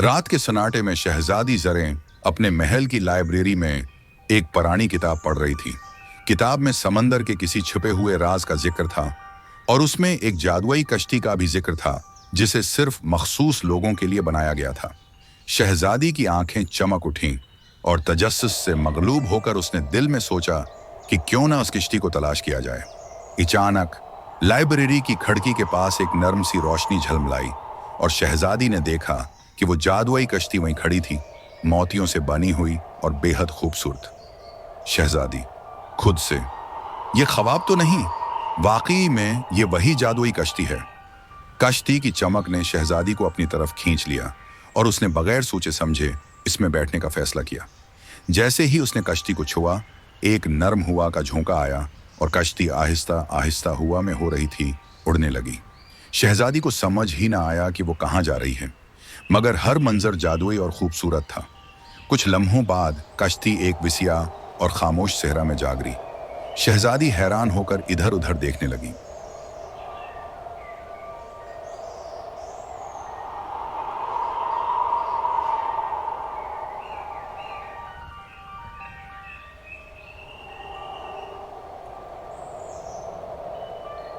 रात के सन्नाटे में शहजादी ज़रें अपने महल की लाइब्रेरी में एक पुरानी किताब पढ़ रही थी। किताब में समंदर के किसी छुपे हुए राज का जिक्र था और उसमें एक जादुई कश्ती का भी जिक्र था जिसे सिर्फ मखसूस लोगों के लिए बनाया गया था। शहजादी की आंखें चमक उठीं और तजस्सुस से मगलूब होकर उसने दिल में सोचा कि क्यों ना उस कश्ती को तलाश किया जाए। अचानक लाइब्रेरी की खिड़की के पास एक नर्म सी रोशनी झलमलाई और शहजादी ने देखा कि वो जादुई कश्ती वहीं खड़ी थी, मोतियों से बनी हुई और बेहद खूबसूरत। शहजादी खुद से, ये ख्वाब तो नहीं, वाकई में ये वही जादुई कश्ती है। कश्ती की चमक ने शहजादी को अपनी तरफ खींच लिया और उसने बगैर सोचे समझे इसमें बैठने का फैसला किया। जैसे ही उसने कश्ती को छुआ, एक नरम हवा का झोंका आया और कश्ती आहिस्ता आहिस्ता हवा में हो रही थी, उड़ने लगी। शहजादी को समझ ही ना आया कि वो कहाँ जा रही है, मगर हर मंजर जादुई और खूबसूरत था। कुछ लम्हों बाद कश्ती एक विसिया और खामोश सहरा में जा गिरी। शहजादी हैरान होकर इधर उधर देखने लगी।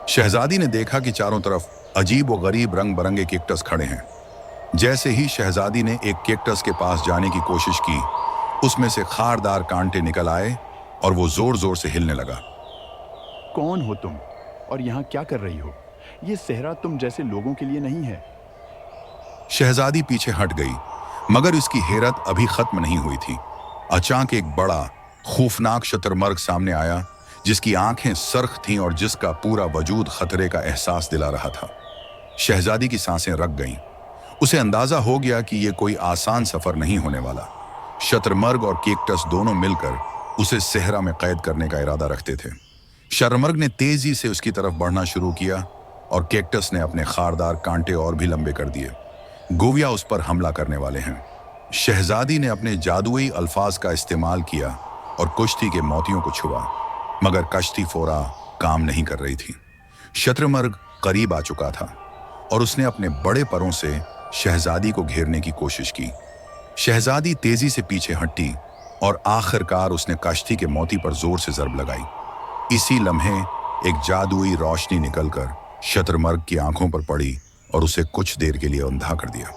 शहजादी ने देखा कि चारों तरफ अजीब व गरीब रंग बिरंगे कैक्टस खड़े हैं। जैसे ही शहजादी ने एक कैक्टस के पास जाने की कोशिश की, उसमें से खारदार कांटे निकल आए और वो जोर जोर से हिलने लगा। कौन हो तुम और यहाँ क्या कर रही हो? ये सहरा तुम जैसे लोगों के लिए नहीं है। शहजादी पीछे हट गई, मगर उसकी हैरत अभी खत्म नहीं हुई थी। अचानक एक बड़ा खौफनाक शतरमर्ग सामने आया, जिसकी आंखें सरख थीं और जिसका पूरा वजूद खतरे का एहसास दिला रहा था। शहजादी की सांसें रक गईं। उसे अंदाजा हो गया कि यह कोई आसान सफर नहीं होने वाला। शतरमर्ग और कैक्टस दोनों मिलकर उसे सहरा में कैद करने का इरादा रखते थे। शतरमर्ग ने तेजी से उसकी तरफ बढ़ना शुरू किया और कैक्टस ने अपने खारदार कांटे और भी लंबे कर दिए। गोविया उस पर हमला करने वाले हैं। शहजादी ने अपने जादुई अल्फाज का इस्तेमाल किया और कुश्ती के मोतियों को छुआ, मगर कश्ती फोरा काम नहीं कर रही थी। शतरमर्ग करीब आ चुका था और उसने अपने बड़े परों से शहजादी को घेरने की कोशिश की। शहजादी तेजी से पीछे हटी और आखिरकार उसने कश्ती के मोती पर जोर से ज़रब लगाई। इसी लम्हे एक जादुई रोशनी निकलकर शतरमर्ग की आंखों पर पड़ी और उसे कुछ देर के लिए अंधा कर दिया।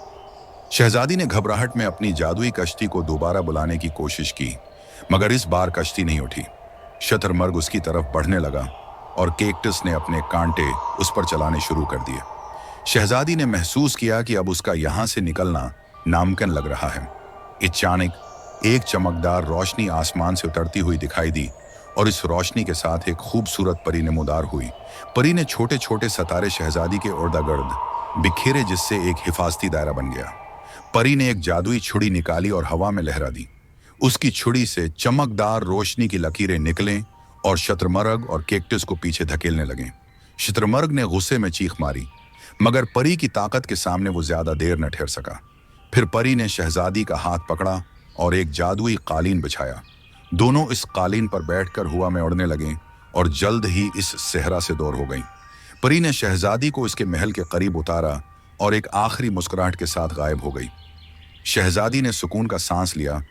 शहजादी ने घबराहट में अपनी जादुई कश्ती को दोबारा बुलाने की कोशिश की, मगर इस बार कश्ती नहीं उठी। शतरमर्ग उसकी तरफ बढ़ने लगा और कैक्टस ने अपने कांटे उस पर चलाने शुरू कर दिए। शहजादी ने महसूस किया कि अब उसका यहाँ से निकलना नामुमकिन लग रहा है। अचानक एक चमकदार रोशनी आसमान से उतरती हुई दिखाई दी और इस रोशनी के साथ एक खूबसूरत परी नमूदार हुई। परी ने छोटे छोटे सितारे शहजादी के इर्द-गिर्द बिखेरे, जिससे एक हिफाजती दायरा बन गया। परी ने एक जादुई छुरी निकाली और हवा में लहरा दी। उसकी छुरी से चमकदार रोशनी की लकीरें निकलें और शतरमर्ग और कैक्टस को पीछे धकेलने लगे। शतरमर्ग ने गुस्से में चीख मारी, मगर परी की ताकत के सामने वो ज्यादा देर न ठहर सका। फिर परी ने शहजादी का हाथ पकड़ा और एक जादुई कालीन बिछाया। दोनों इस कालीन पर बैठकर हवा में उड़ने लगे और जल्द ही इस सहरा से दूर हो गईं। परी ने शहजादी को इसके महल के करीब उतारा और एक आखिरी मुस्कुराहट के साथ गायब हो गई। शहजादी ने सुकून का सांस लिया